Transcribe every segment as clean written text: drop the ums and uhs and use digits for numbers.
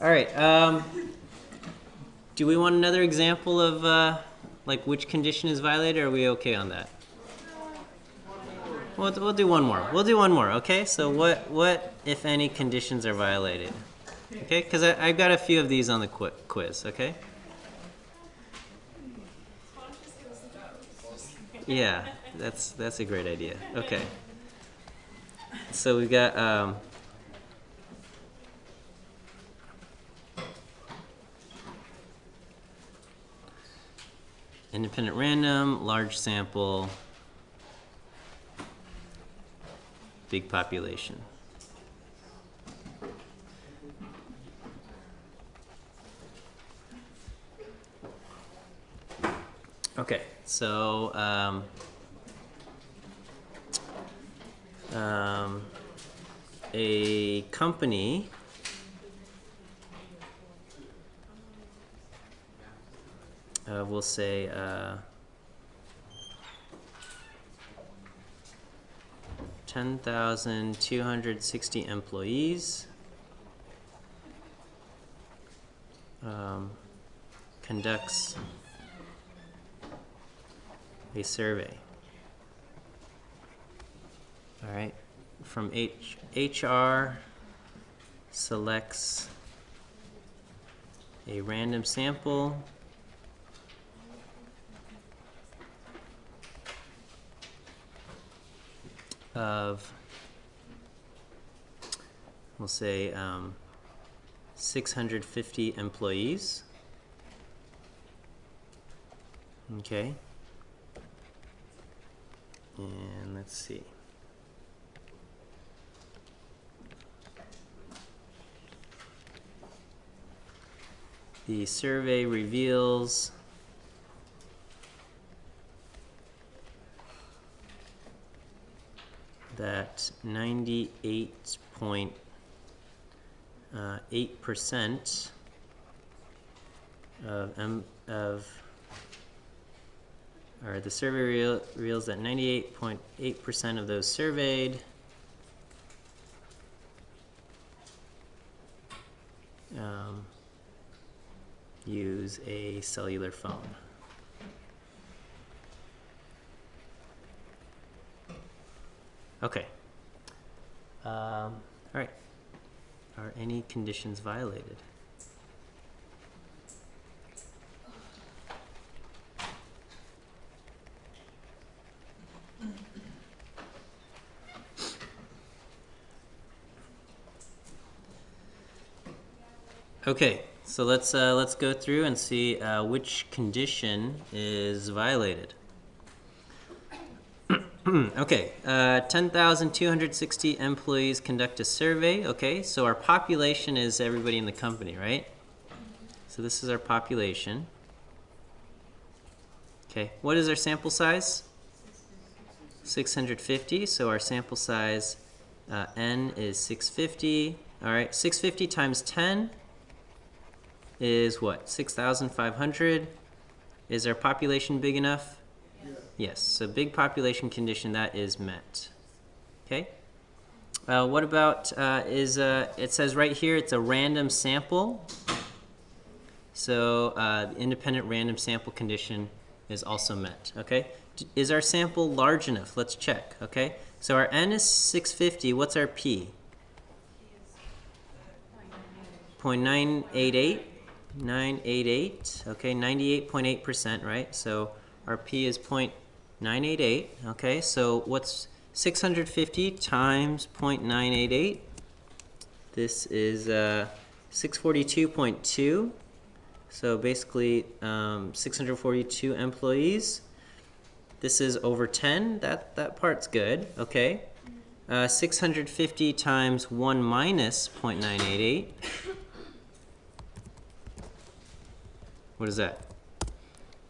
All right. Do we want another example of like which condition is violated, or are we okay on that? We'll do one more. We'll do one more, okay? So what if any, conditions are violated? Okay, because I've got a few of these on the quiz, okay? Yeah, that's a great idea. Okay. So we've got independent random, large sample, big population. Okay, so a company we'll say 10,260 employees, conducts a survey. All right, from HR selects a random sample of, we'll say 650 employees. Okay, and let's see. The survey reveals that 98.8% or the survey reveals that 98.8% of those surveyed use a cellular phone. Okay. All right. Are any conditions violated? Okay, so let's go through and see which condition is violated. Okay, 10,260 employees conduct a survey. Okay, so our population is everybody in the company, right? So this is our population. Okay, what is our sample size? 650, so our sample size N is 650. All right, 650 times 10 is what? 6,500. Is our population big enough? Yes, so big population condition, that is met. Okay. What about it says right here it's a random sample. So the independent random sample condition is also met. Okay. Is our sample large enough? Let's check. Okay. So our N is 650. What's our P? 0.988. 988. Okay, 98.8%, right? So our P is 0.988. Okay, so what's 650 times 0.988? This is 642.2. So basically 642 employees. This is over 10. That part's good. Okay. 650 times 1 minus 0.988. What is that?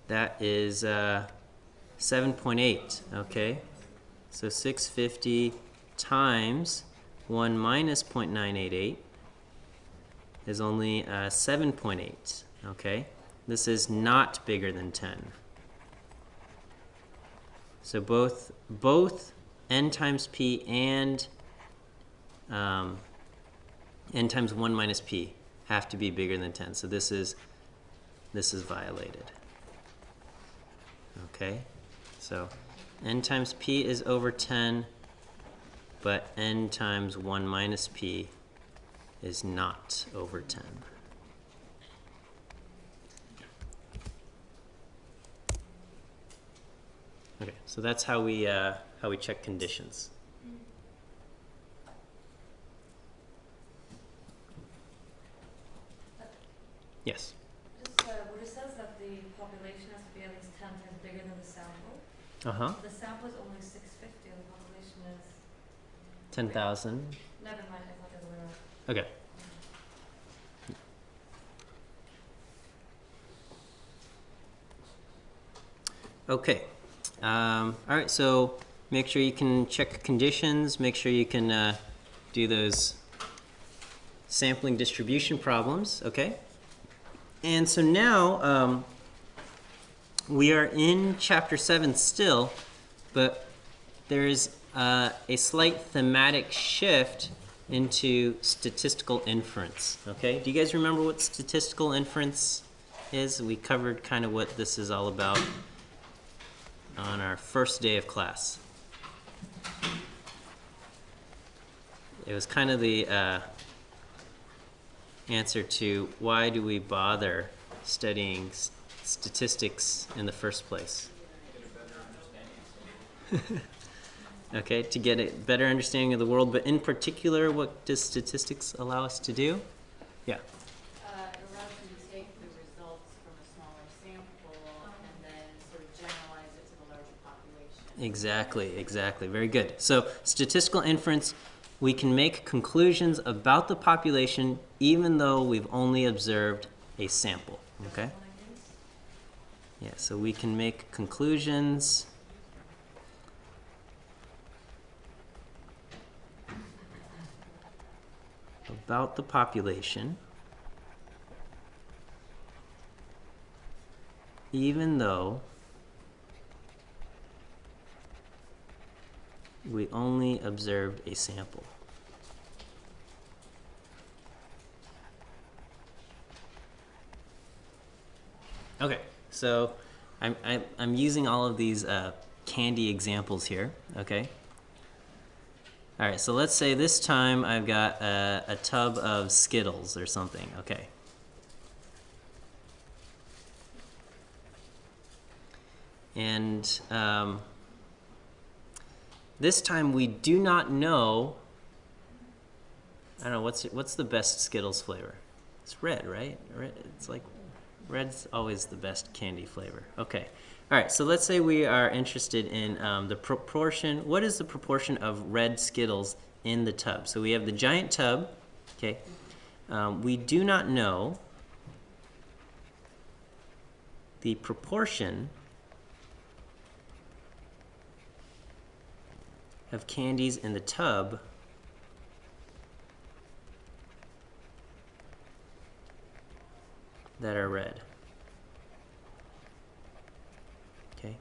That is 7.8, okay? So 650 times 1 minus 0.988 is only 7.8, okay? This is not bigger than 10. So both n times p and n times 1 minus p have to be bigger than 10. So this is violated. Okay, so n times p is over 10, but n times 1 minus p is not over 10. Okay, so that's how we check conditions. Yes. Just what it says that the population has to be at least 10 times bigger than the sample. The sample is only 650 and the population is 10,000. Never mind, I thought the other way around. Okay. Okay. All right, so make sure you can check conditions, make sure you can do those sampling distribution problems, okay? And so now we are in chapter 7 still, but there's a slight thematic shift into statistical inference, okay? Do you guys remember what statistical inference is? We covered kind of what this is all about on our first day of class. It was kind of the answer to why do we bother studying statistics in the first place? Okay, to get a better understanding of the world, but in particular, what does statistics allow us to do? Yeah. It allows you to take the results from a smaller sample and then sort of generalize it to the larger population. Exactly, exactly. Very good. So statistical inference, we can make conclusions about the population even though we've only observed a sample, okay? Yeah, so we can make conclusions about the population even though we only observed a sample. Okay, so I'm using all of these candy examples here, okay? All right, so let's say this time I've got a tub of Skittles or something, okay? And this time we do not know, I don't know, what's the best Skittles flavor? It's red, right? Red, it's like, red's always the best candy flavor. Okay. All right, so let's say we are interested in the proportion. What is the proportion of red Skittles in the tub? So we have the giant tub, okay? We do not know the proportion of candies in the tub that are red. Okay,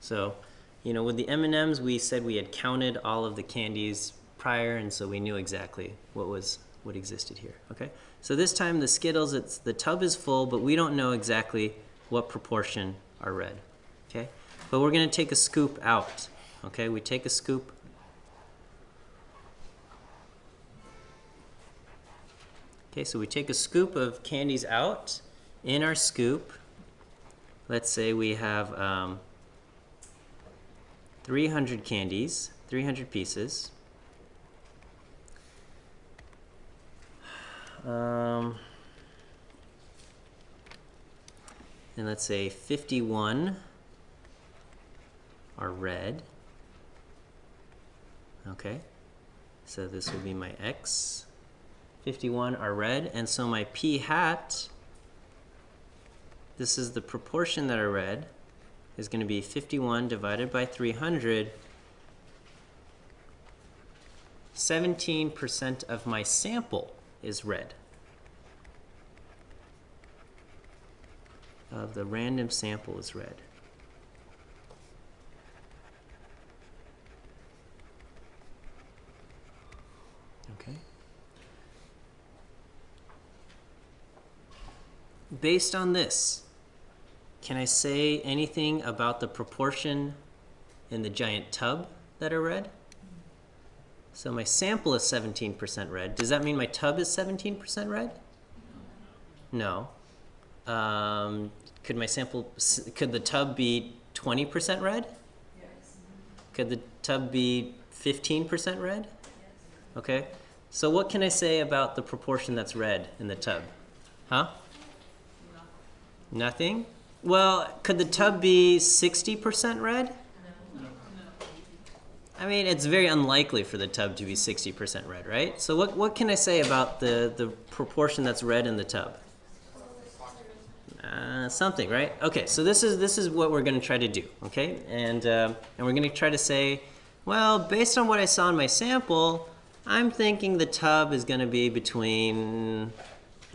so you know, with the M&Ms, we said we had counted all of the candies prior, and so we knew exactly what existed here. Okay, so this time the Skittles, the tub is full, but we don't know exactly what proportion are red. Okay, but we're going to take a scoop out. Okay, we take a scoop. Okay, so we take a scoop of candies out. In our scoop, let's say we have 300 candies, 300 pieces. And let's say 51 are red. Okay, so this will be my X. 51 are red, and so my P hat, this is the proportion that are red, is going to be 51 divided by 300. 17% of my sample is red. Of the random sample is red. Okay. based on this, can I say anything about the proportion in the giant tub that are red? So my sample is 17% red. Does that mean my tub is 17% red? No. Could the tub be 20% red? Yes. Could the tub be 15% red? Yes. Okay. So what can I say about the proportion that's red in the tub? Huh? Nothing? Well, could the tub be 60% red? I mean, it's very unlikely for the tub to be 60% red, right? So what can I say about the proportion that's red in the tub? Something, right? Okay, so this is what we're going to try to do, okay? And we're going to try to say, well, based on what I saw in my sample, I'm thinking the tub is going to be between,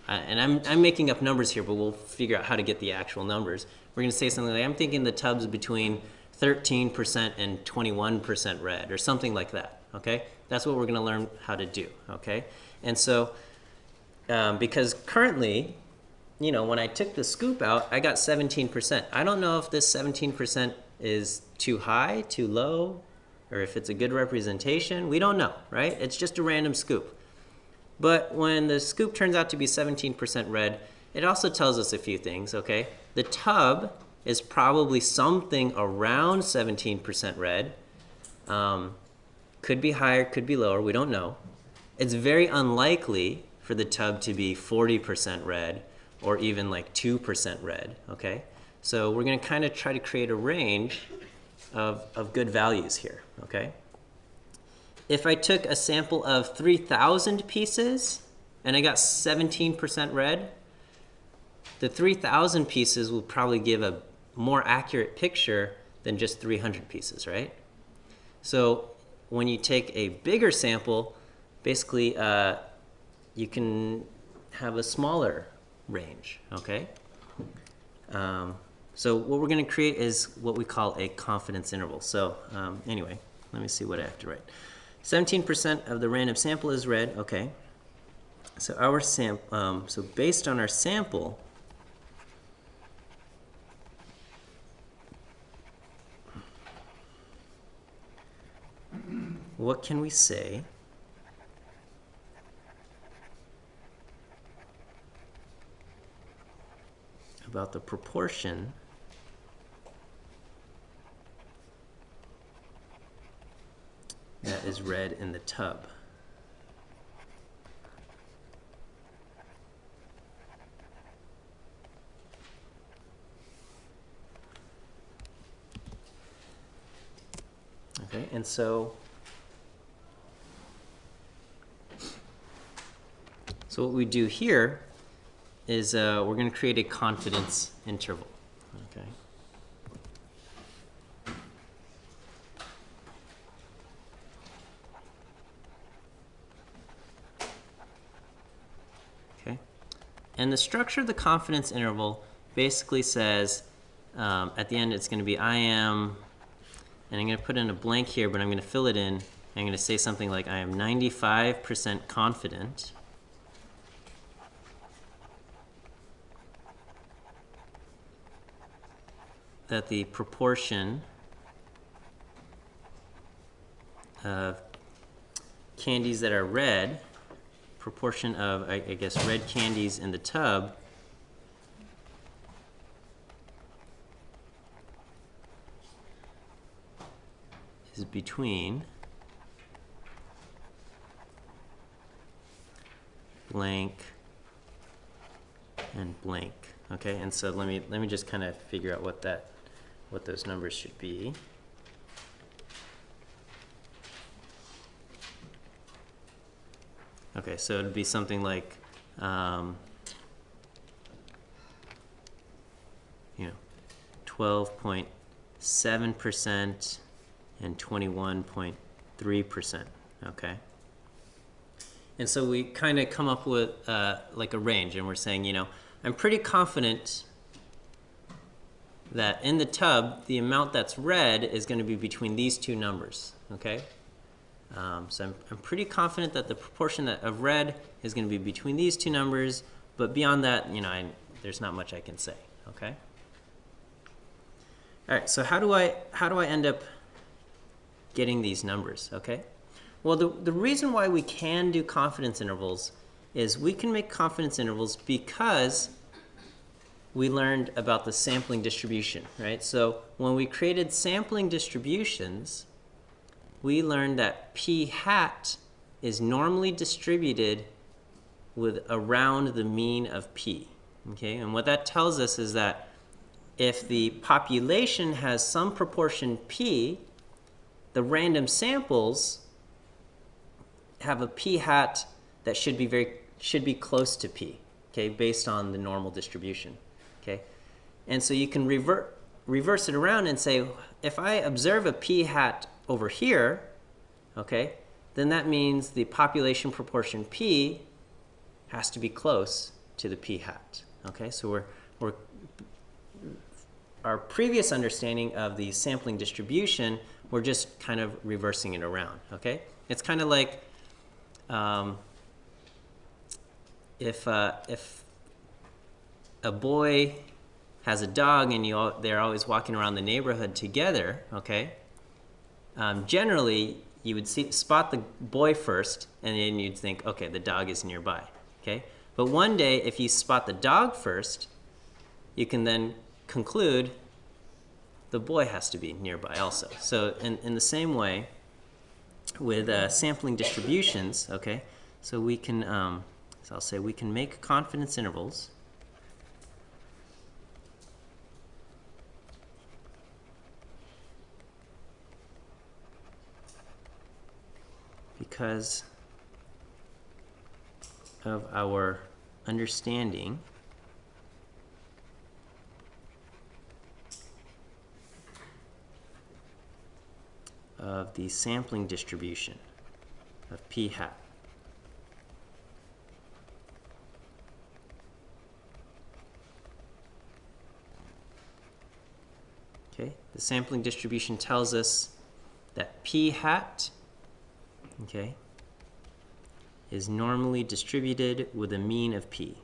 and I'm making up numbers here, but we'll figure out how to get the actual numbers. We're going to say something like, I'm thinking the tub's between 13% and 21% red, or something like that, okay? That's what we're going to learn how to do, okay? And so, because currently, you know, when I took the scoop out, I got 17%. I don't know if this 17% is too high, too low, or if it's a good representation. We don't know, right? It's just a random scoop. But when the scoop turns out to be 17% red, it also tells us a few things, okay? The tub is probably something around 17% red. Could be higher, could be lower, we don't know. It's very unlikely for the tub to be 40% red or even like 2% red, okay? So we're gonna kind of try to create a range of good values here, okay? If I took a sample of 3,000 pieces and I got 17% red, the 3,000 pieces will probably give a more accurate picture than just 300 pieces, right? So when you take a bigger sample, basically you can have a smaller range, okay? So what we're going to create is what we call a confidence interval. So anyway, let me see what I have to write. 17% of the random sample is red, okay? So our so based on our sample, what can we say about the proportion that is red in the tub? Okay, and so what we do here is we're going to create a confidence interval, okay? Okay, and the structure of the confidence interval basically says at the end it's going to be I am, and I'm going to put in a blank here, but I'm going to fill it in. I'm going to say something like I am 95% confident that the proportion of candies that are red, proportion of, I guess, red candies in the tub is between blank and blank. Okay, and so let me just kind of figure out what those numbers should be. Okay, so it'd be something like, you know, 12.7% and 21.3%. Okay. And so we kind of come up with like a range, and we're saying, you know, I'm pretty confident that in the tub, the amount that's red is going to be between these two numbers, okay? So I'm pretty confident that the proportion of red is going to be between these two numbers, but beyond that, you know, there's not much I can say, okay? All right, so how do I end up getting these numbers, okay? Well, the reason why we can do confidence intervals is we can make confidence intervals because we learned about the sampling distribution, right? So when we created sampling distributions, we learned that p hat is normally distributed with around the mean of p, okay? And what that tells us is that if the population has some proportion p, the random samples have a p hat that should be close to p, okay, based on the normal distribution, okay? And so you can reverse it around and say, if I observe a p hat over here, okay, then that means the population proportion p has to be close to the p hat, okay? So our previous understanding of the sampling distribution, we're just kind of reversing it around, okay? It's kind of like if a boy has a dog and they're always walking around the neighborhood together, okay? Generally, you would spot the boy first, and then you'd think, okay, the dog is nearby, okay? But one day, if you spot the dog first, you can then conclude the boy has to be nearby also. So in the same way, with sampling distributions, okay, so we can, so I'll say we can make confidence intervals because of our understanding of the sampling distribution of p hat. Okay, the sampling distribution tells us that p hat, okay, is normally distributed with a mean of p.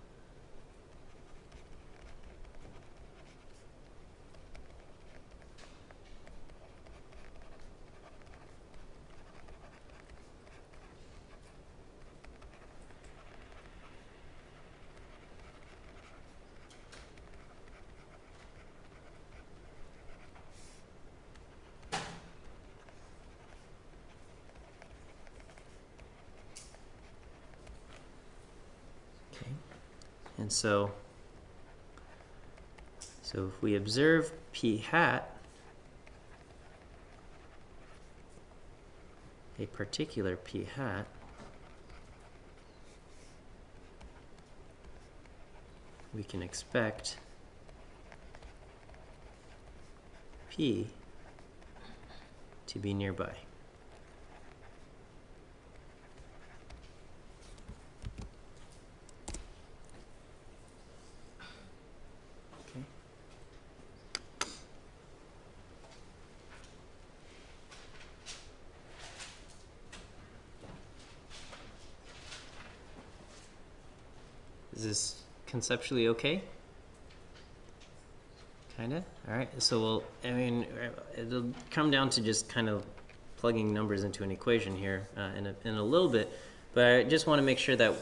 And so if we observe p hat, a particular p hat, we can expect p to be nearby. Is this conceptually okay? Kinda? Alright, so it'll come down to just kind of plugging numbers into an equation here in a little bit, but I just want to make sure that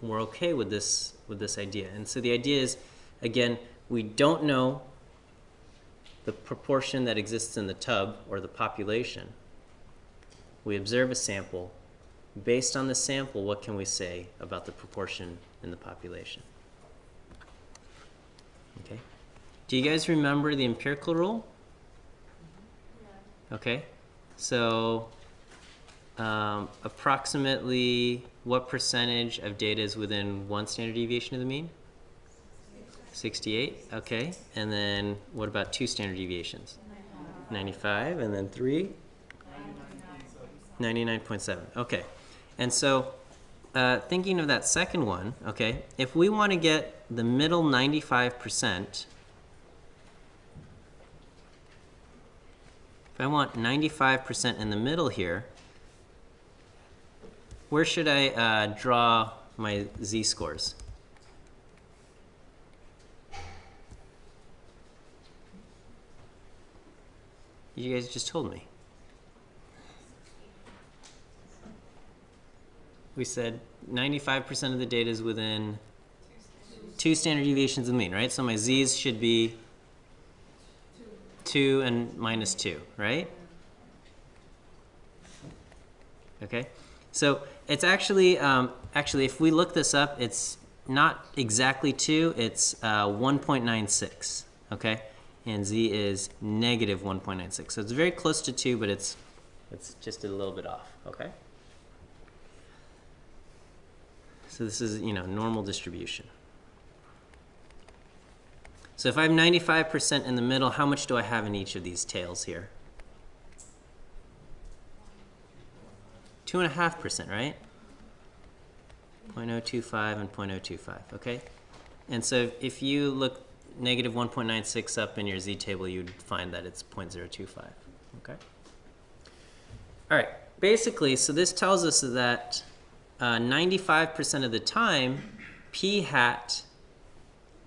we're okay with this idea. And so the idea is, again, we don't know the proportion that exists in the tub or the population. We observe a sample. Based on the sample, what can we say about the proportion in the population? Okay. Do you guys remember the empirical rule? Yeah. Okay. So approximately what percentage of data is within one standard deviation of the mean? 68. Okay. And then what about two standard deviations? 95. And then three? 99.7. Okay. And so thinking of that second one, okay, if we want to get the middle 95%, if I want 95% in the middle here, where should I draw my z-scores? You guys just told me. We said 95% of the data is within 2 standard deviations of the mean, right? So my z's should be 2 and minus 2, right? Okay, so it's actually, if we look this up, it's not exactly 2, it's 1.96, okay? And z is negative 1.96. So it's very close to 2, but it's just a little bit off, okay? So this is, normal distribution. So if I have 95% in the middle, how much do I have in each of these tails here? 2.5%, right? 0.025 and 0.025, okay? And so if you look negative 1.96 up in your z table, you'd find that it's 0.025, okay? All right, basically, so this tells us that 95% of the time, p hat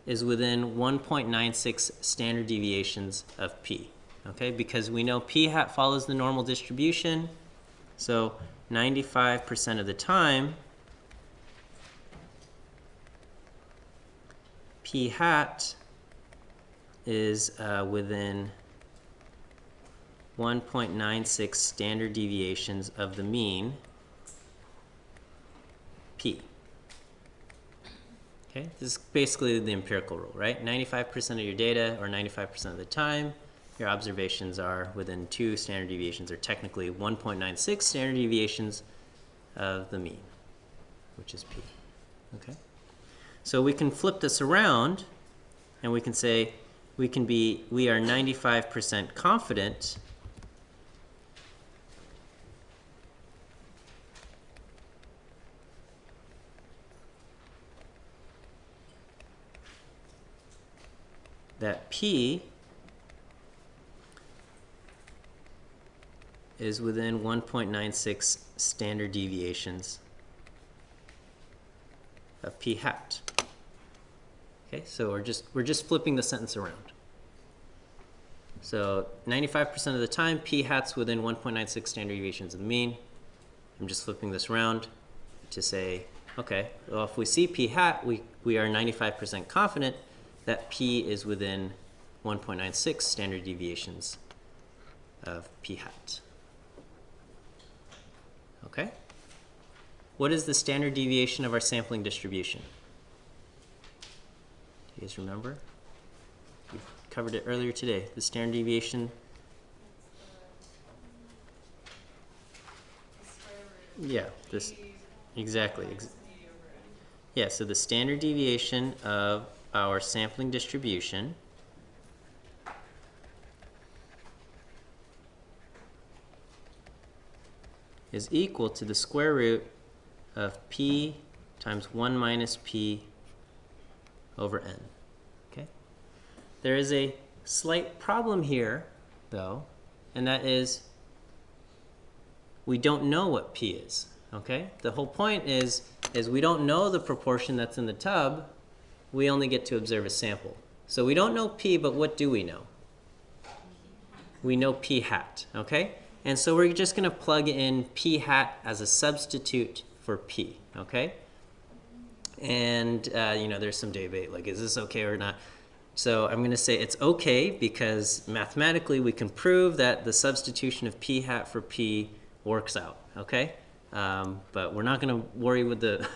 is within 1.96 standard deviations of p, okay? Because we know p hat follows the normal distribution, so 95% of the time, p hat is within 1.96 standard deviations of the mean, p. Okay, this is basically the empirical rule, right? 95% of your data, or 95% of the time, your observations are within 2 standard deviations, or technically 1.96 standard deviations of the mean, which is p. Okay? So we can flip this around, and we can say we are 95% confident that p is within 1.96 standard deviations of p hat. Okay, so we're just flipping the sentence around. So 95% of the time, p hat's within 1.96 standard deviations of the mean. I'm just flipping this around to say, okay, well, if we see p hat, we are 95% confident that p is within 1.96 standard deviations of p hat. Okay? What is the standard deviation of our sampling distribution? Do you guys remember? We covered it earlier today. The standard deviation. Yeah, this exactly. Yeah, so the standard deviation of our sampling distribution is equal to the square root of p times 1 minus p over n. Okay? There is a slight problem here, though, and that is we don't know what p is. Okay? The whole point is we don't know the proportion that's in the tub. We only get to observe a sample. So we don't know p, but what do we know? We know p hat. Okay? And so we're just going to plug in p hat as a substitute for p. Okay? And there's some debate, like, is this okay or not? So I'm going to say it's okay because mathematically we can prove that the substitution of p hat for p works out. Okay? But we're not going to worry with the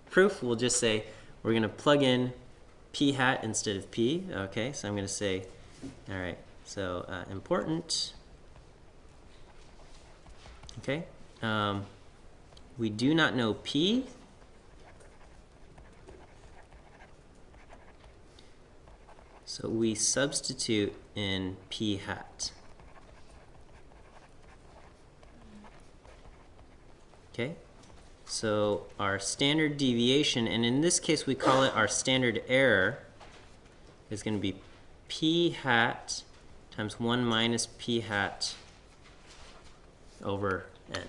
proof. We'll just say we're going to plug in p hat instead of p. Okay? So I'm going to say, all right, so important. Okay? We do not know p. So we substitute in p hat. Okay? So our standard deviation, and in this case we call it our standard error, is going to be p hat times 1 minus p hat over n.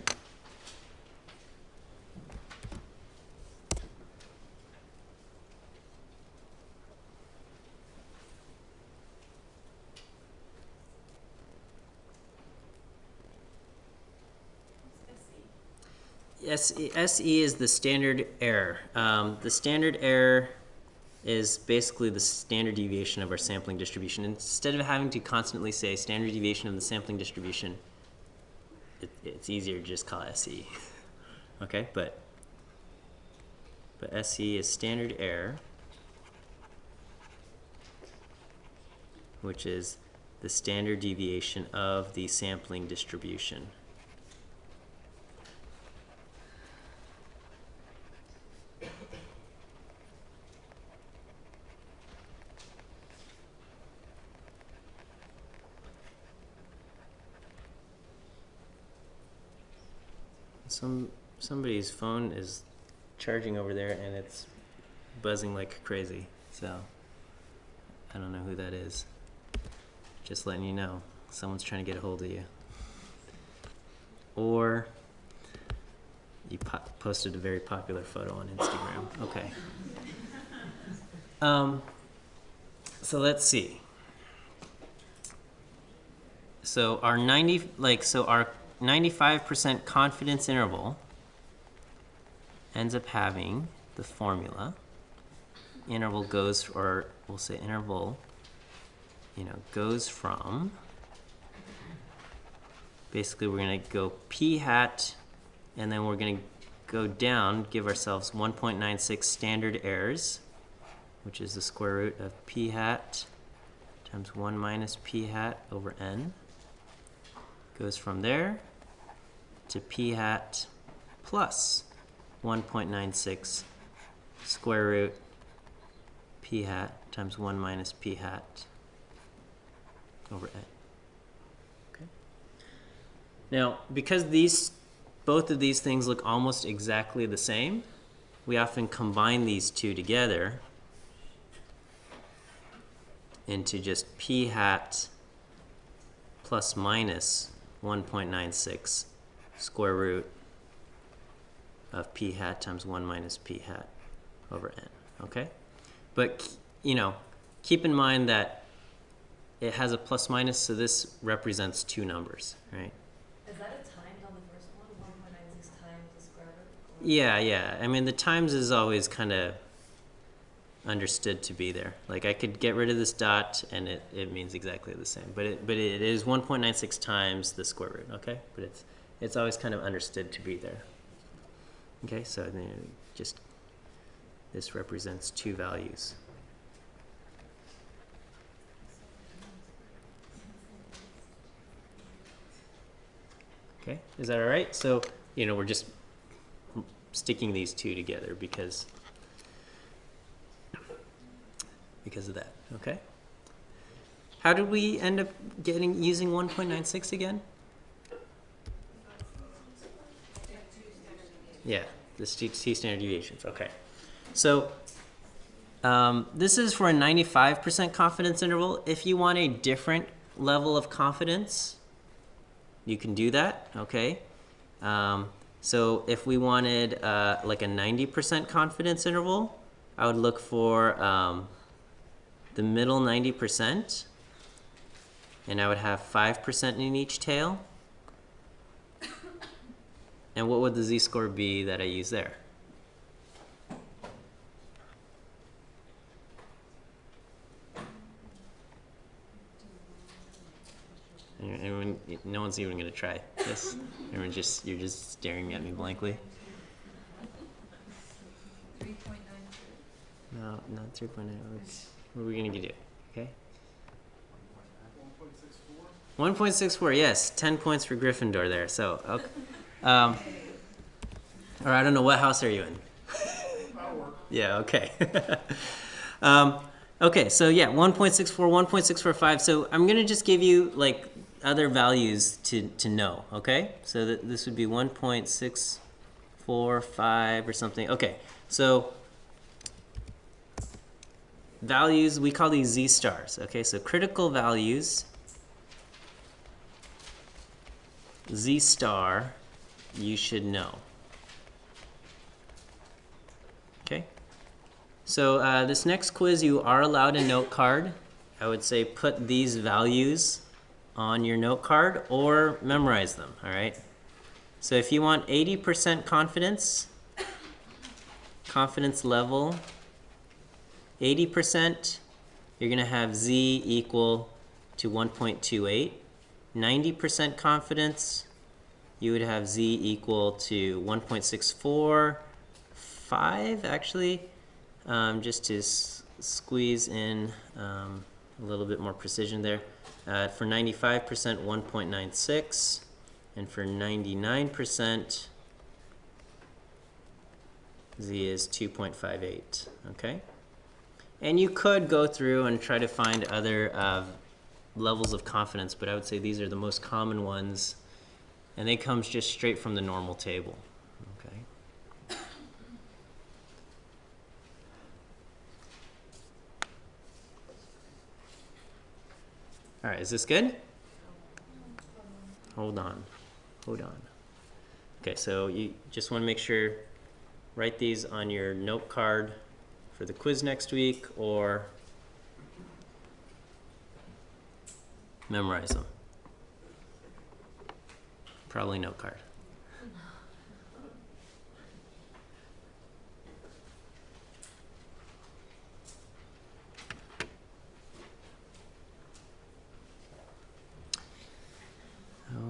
SE is the standard error. The standard error is basically the standard deviation of our sampling distribution. Instead of having to constantly say standard deviation of the sampling distribution, it's easier to just call it SE. Okay, but SE is standard error, which is the standard deviation of the sampling distribution. Somebody's phone is charging over there and it's buzzing like crazy, so I don't know who that is. Just letting you know, someone's trying to get a hold of you. Or you posted a very popular photo on Instagram. Okay. So let's see. So our 95% confidence interval ends up having the formula. Interval goes, or we'll say interval, goes from, basically we're going to go p hat, and then we're going to go down, give ourselves 1.96 standard errors, which is the square root of p hat times 1 minus p hat over n. Goes from there to p hat plus 1.96 square root p hat times 1 minus p hat over n. Okay. Now, because both of these things look almost exactly the same, we often combine these two together into just p hat plus minus 1.96 square root of p hat times 1 minus p hat over n, okay? But, keep in mind that it has a plus minus, so this represents two numbers, right? Is that a times on the first one? 1.96 times the square root? Yeah. I mean, the times is always kind of understood to be there. Like, I could get rid of this dot, and it means exactly the same. But it is 1.96 times the square root, okay? But it's always kind of understood to be there. Okay, so then just this represents two values. Okay, is that all right? So, we're just sticking these two together because of that, okay? How did we end up using 1.96 again? Yeah, the two standard deviations, okay. So this is for a 95% confidence interval. If you want a different level of confidence, you can do that, okay? So if we wanted like a 90% confidence interval, I would look for the middle 90%, and I would have 5% in each tail. And what would the z-score be that I use there? Everyone, no one's even going to try this. You're just staring at me blankly. 3.93. No, not 3.9. What are we going to do? Okay. 1.64. Yes, 10 points for Gryffindor there. So, okay. Or I don't know, what house are you in? Yeah, okay. Okay, so yeah, 1.64, 1.645. So I'm going to just give you like other values to know, okay? So this would be 1.645 or something. Okay, so values, we call these Z stars, okay? So critical values, Z star, you should know. Okay? So this next quiz, you are allowed a note card. I would say put these values on your note card or memorize them, all right? So if you want 80% confidence level, 80%, you're going to have z equal to 1.28. 90% confidence, you would have z equal to 1.645, actually, just to squeeze in a little bit more precision there. For 95%, 1.96, and for 99%, z is 2.58, okay? And you could go through and try to find other levels of confidence, but I would say these are the most common ones, and they come just straight from the normal table, okay? All right, is this good? Hold on. Okay, so you just want to make sure, write these on your note card for the quiz next week, or memorize them. Probably note card.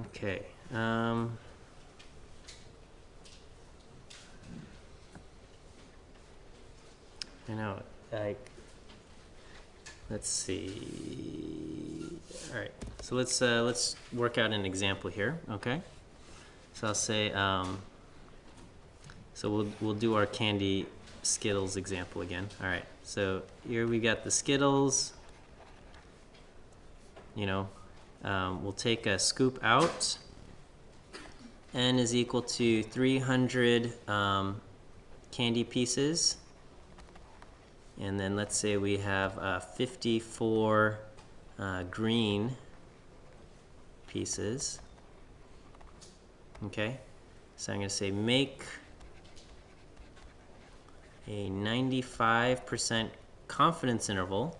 Okay. I know, like, let's see. All right, so let's work out an example here, okay? So I'll say, so we'll do our candy Skittles example again. All right, so here we got the Skittles. You know, we'll take a scoop out. N is equal to 300 candy pieces. And then let's say we have 54 green pieces. Okay, so I'm going to say make a 95% confidence interval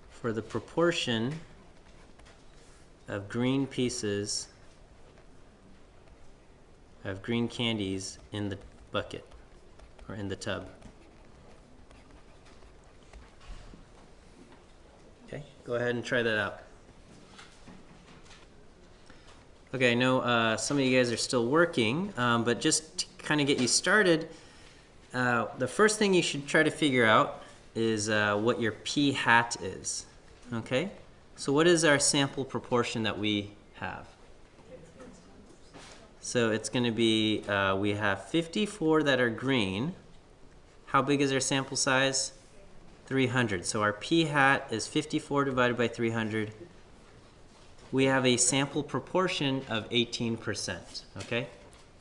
for the proportion of green pieces of green candies in the bucket or in the tub. Okay, go ahead and try that out. Okay, I know some of you guys are still working, but just to kind of get you started, the first thing you should try to figure out is what your p hat is. Okay? So what is our sample proportion that we have? So it's going to be, we have 54 that are green. How big is our sample size? 300. So our p hat is 54 divided by 300. We have a sample proportion of 18%. Okay?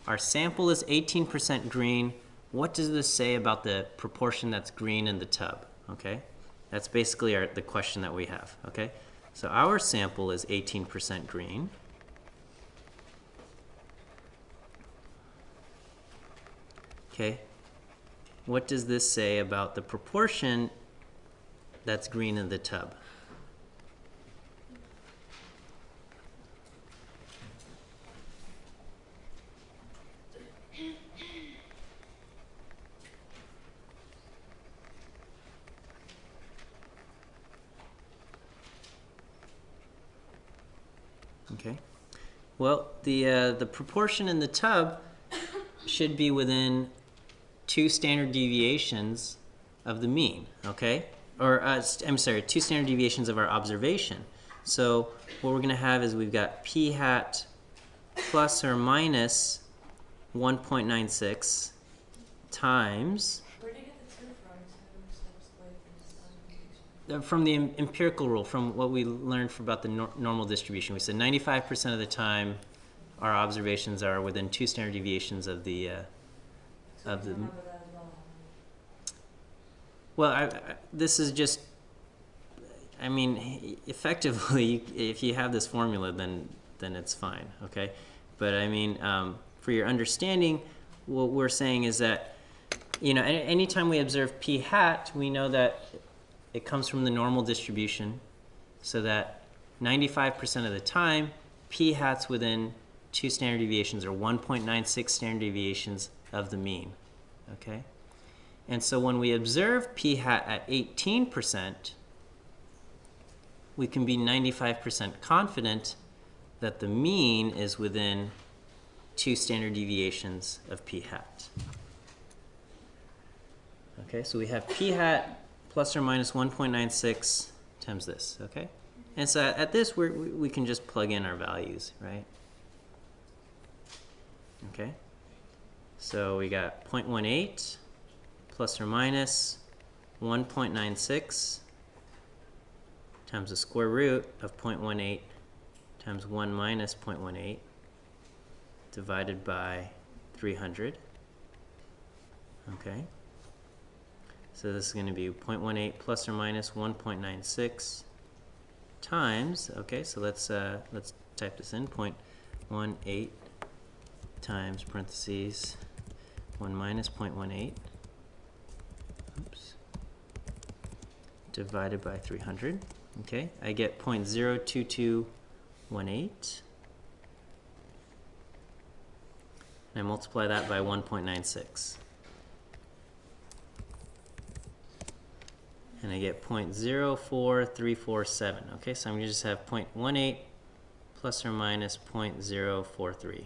Our sample is 18% green. What does this say about the proportion that's green in the tub? Okay? That's basically the question that we have. Okay? So our sample is 18% green. Okay, what does this say about the proportion that's green in the tub? Okay, well, the proportion in the tub should be within 2 standard deviations of the mean, okay? Or, I'm sorry, 2 standard deviations of our observation. So what we're going to have is we've got p hat plus or minus 1.96 times. Where do you get the 2 from to substitute this From the empirical rule, from what we learned about the normal distribution. We said 95% of the time our observations are within 2 standard deviations of the well, this is just, I mean, effectively, if you have this formula, then it's fine, okay? But I mean, for your understanding, what we're saying is that you know, anytime we observe p hat, we know that it comes from the normal distribution, so that 95% of the time, p hat's within 2 standard deviations, or 1.96 standard deviations of the mean, okay? And so when we observe p hat at 18%, we can be 95% confident that the mean is within 2 standard deviations of p hat. Okay, so we have p hat plus or minus 1.96 times this, okay? And so at this, we can just plug in our values, right? Okay, so we got 0.18 plus or minus 1.96 times the square root of 0.18 times 1 minus 0.18 divided by 300. Okay, so this is going to be 0.18 plus or minus 1.96 times, okay, so let's type this in, 0.18 times parentheses 1 minus 0.18, oops, divided by 300. Okay, I get 0.02218, and I multiply that by 1.96, and I get 0.04347. Okay, so I'm going to just have 0.18 plus or minus 0.043.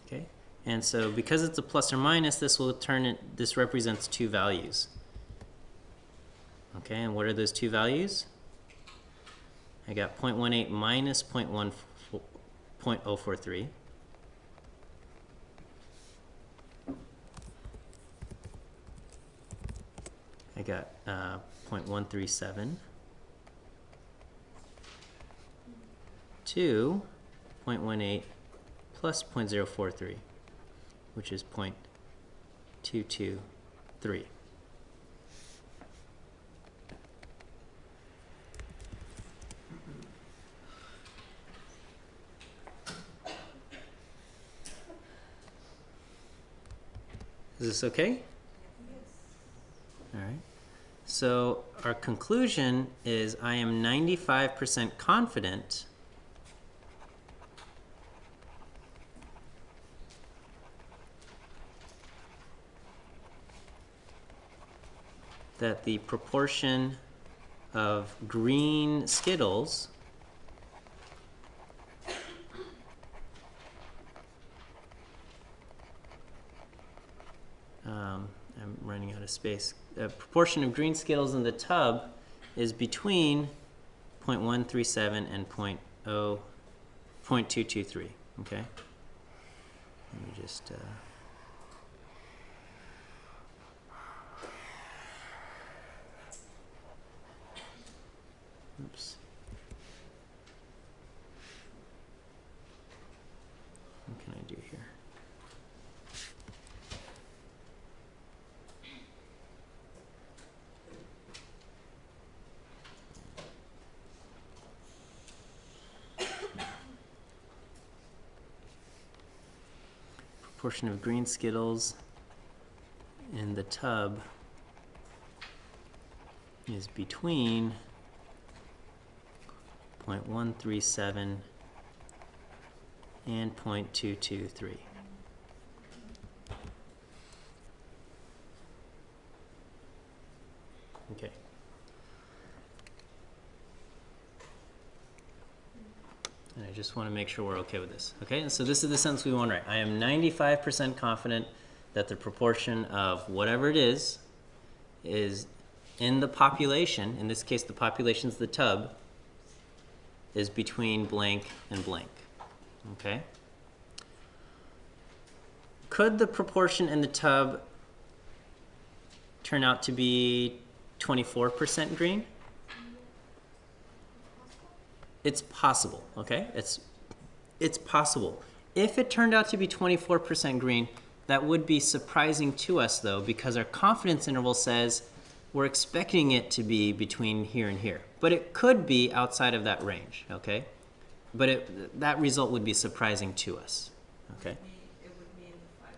Okay, and so because it's a plus or minus, this will turn it, this represents 2 values. Okay, and what are those 2 values? I got 0.18 minus 0.043. I got 0.137 to 0.18 plus 0.043, which is 0.223. Is this okay? Yes. All right. So our conclusion is I am 95% confident that the proportion of green Skittles I'm running out of space. The proportion of green Skittles in the tub is between 0.137 and 0.223. Okay. Let me just. Oops. What can I do here? Proportion of green Skittles in the tub is between 0.137 and 0.223. Okay. And I just want to make sure we're okay with this. Okay, and so this is the sentence we want to write. I am 95% confident that the proportion of whatever it is in the population, in this case the population is the tub, is between blank and blank. Okay? Could the proportion in the tub turn out to be 24% green? It's possible, okay? It's possible. If it turned out to be 24% green, that would be surprising to us though, because our confidence interval says we're expecting it to be between here and here. But it could be outside of that range, okay? but that result would be surprising to us. Okay. It would be in the 5%.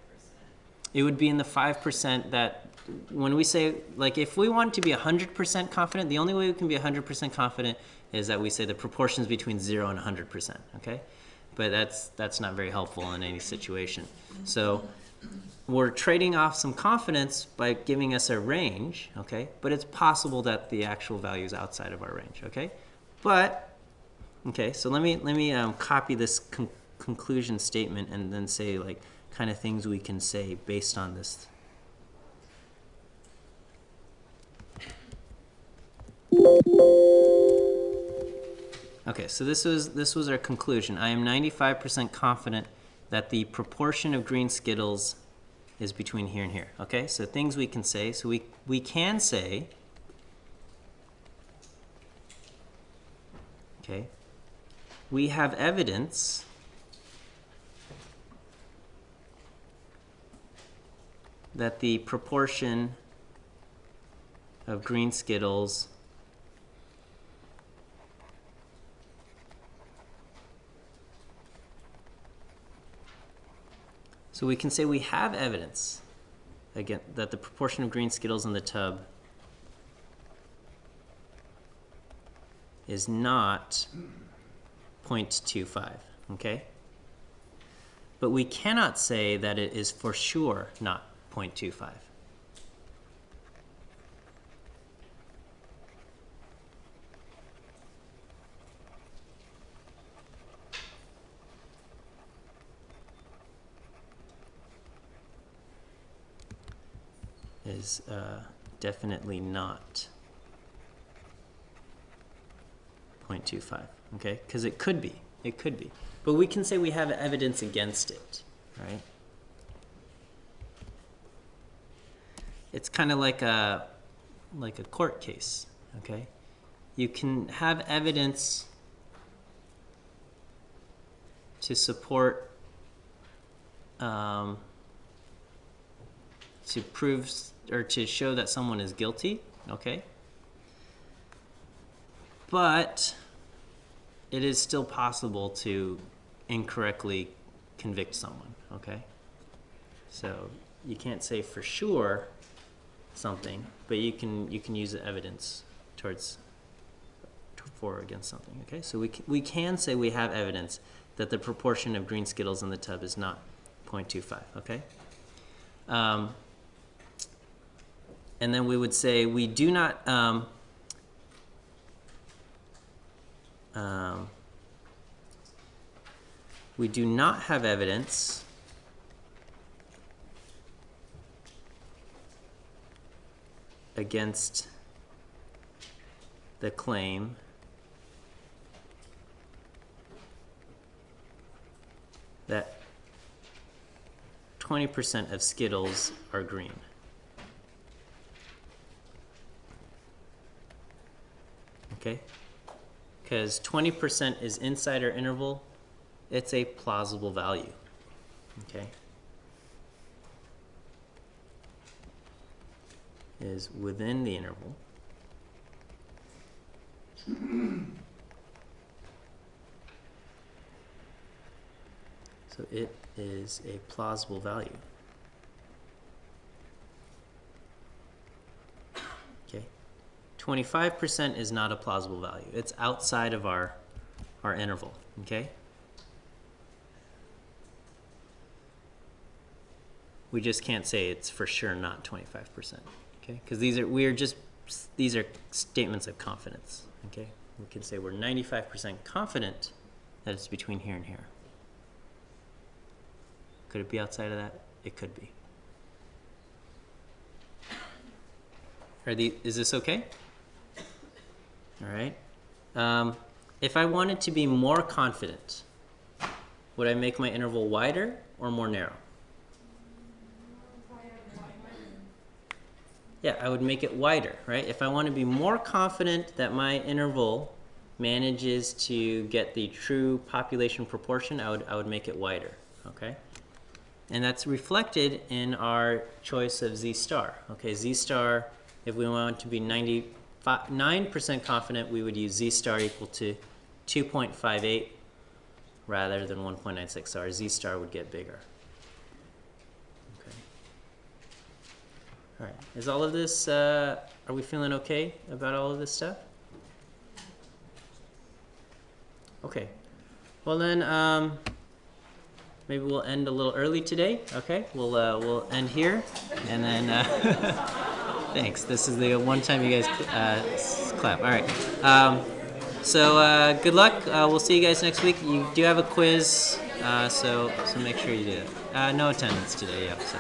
It would be in the 5% that when we say, like, if we want to be 100% confident, the only way we can be 100% confident is that we say the proportions between 0 and 100%, okay? But that's not very helpful in any situation. So we're trading off some confidence by giving us a range, okay? But it's possible that the actual value is outside of our range, okay? But, okay, so let me copy this conclusion statement and then say, like, kind of things we can say based on this. Okay, so this was our conclusion. I am 95% confident that the proportion of green Skittles is between here and here. Okay, so things we can say. So we can say, okay, we have evidence that the proportion of green Skittles so we can say we have evidence, again, that the proportion of green Skittles in the tub is not 0.25, okay? But we cannot say that it is for sure not 0.25. Is definitely not 0.25, okay? Because it could be, but we can say we have evidence against it, right? It's kind of like a court case, okay? You can have evidence to support to prove or to show that someone is guilty, okay? But it is still possible to incorrectly convict someone, okay? So you can't say for sure something, but you can use the evidence for or against something, okay? So we can say we have evidence that the proportion of green Skittles in the tub is not 0.25, okay? And then we would say we do not have evidence against the claim that 20% of Skittles are green. Okay? Because 20% is inside our interval, it's a plausible value. Okay? Is within the interval. So it is a plausible value. Okay? 25% is not a plausible value. It's outside of our interval, okay? We just can't say it's for sure not 25%, okay? Because these are statements of confidence, okay? We can say we're 95% confident that it's between here and here. Could it be outside of that? It could be. Is this okay? All right. If I wanted to be more confident, would I make my interval wider or more narrow? Yeah, I would make it wider, right? If I want to be more confident that my interval manages to get the true population proportion, I would make it wider, okay? And that's reflected in our choice of Z star. Okay, Z star, if we want to be 99% confident, we would use Z star equal to 2.58 rather than 1.96. So our z star would get bigger. Okay. All right. Is all of this, are we feeling okay about all of this stuff? Okay. Well then, maybe we'll end a little early today. Okay. We'll end here, and then thanks. This is the one time you guys clap. All right. So good luck. We'll see you guys next week. You do have a quiz, so make sure you do it. No attendance today. Yep. So.